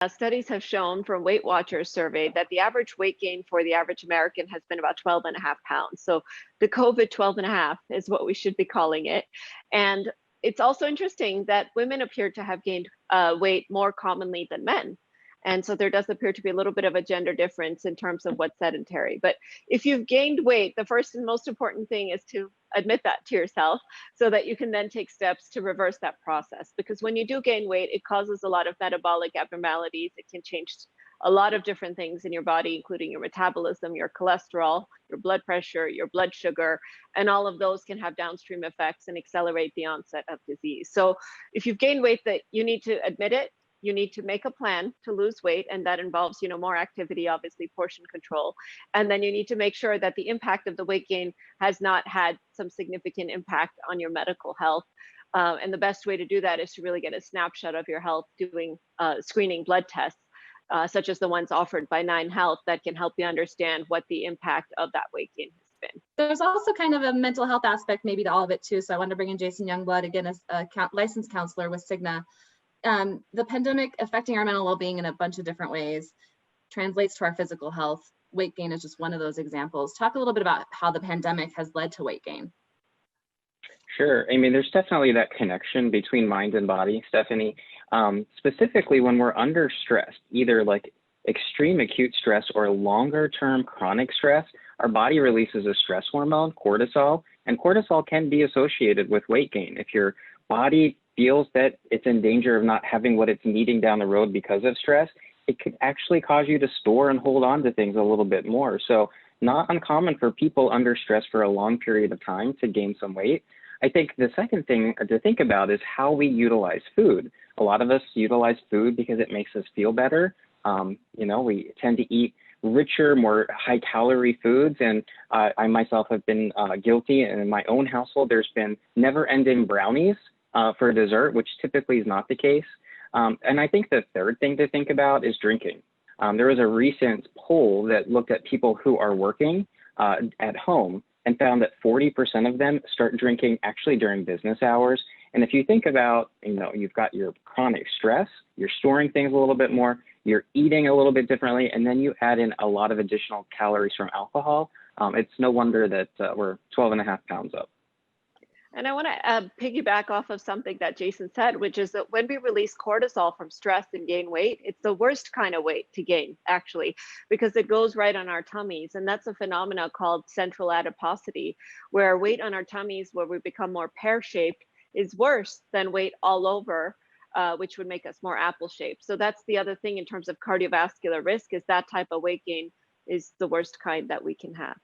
Studies have shown from Weight Watchers survey that the average weight gain for the average American has been about 12 and a half pounds. So the COVID 12 and a half is what we should be calling it. And it's also interesting that women appear to have gained weight more commonly than men. And so there does appear to be a little bit of a gender difference in terms of what's sedentary. But if you've gained weight, the first and most important thing is to admit that to yourself so that you can then take steps to reverse that process. Because when you do gain weight, it causes a lot of metabolic abnormalities. It can change a lot of different things in your body, including your metabolism, your cholesterol, your blood pressure, your blood sugar, and all of those can have downstream effects and accelerate the onset of disease. So if you've gained weight, that you need to admit it. You need to make a plan to lose weight, and that involves, more activity, obviously portion control. And then you need to make sure that the impact of the weight gain has not had some significant impact on your medical health. And the best way to do that is to really get a snapshot of your health doing screening blood tests, such as the ones offered by Nine Health that can help you understand what the impact of that weight gain has been. There's also kind of a mental health aspect maybe to all of it too. So I wanted to bring in Jason Youngblood, again, as a licensed counselor with Cigna. The pandemic affecting our mental well-being in a bunch of different ways translates to our physical health. Weight gain is just one of those examples. Talk a little bit about how the pandemic has led to weight gain. Sure. I mean, there's definitely that connection between mind and body, Stephanie. Specifically when we're under stress, either like extreme acute stress or longer term chronic stress, our body releases a stress hormone, cortisol, and cortisol can be associated with weight gain. If your body feels that it's in danger of not having what it's needing down the road because of stress, it could actually cause you to store and hold on to things a little bit more. So not uncommon for people under stress for a long period of time to gain some weight. I think the second thing to think about is how we utilize food. A lot of us utilize food because it makes us feel better. We tend to eat richer, more high calorie foods. And I myself have been guilty. And in my own household, there's been never ending brownies for dessert, which typically is not the case. And I think the third thing to think about is drinking. There was a recent poll that looked at people who are working at home and found that 40% of them start drinking actually during business hours. And if you think about, you've got your chronic stress, you're storing things a little bit more, you're eating a little bit differently, and then you add in a lot of additional calories from alcohol, it's no wonder that we're 12 and a half pounds up. And I want to piggyback off of something that Jason said, which is that when we release cortisol from stress and gain weight, it's the worst kind of weight to gain, actually, because it goes right on our tummies. And that's a phenomena called central adiposity, where weight on our tummies, where we become more pear-shaped, is worse than weight all over, which would make us more apple-shaped. So that's the other thing in terms of cardiovascular risk, is that type of weight gain is the worst kind that we can have.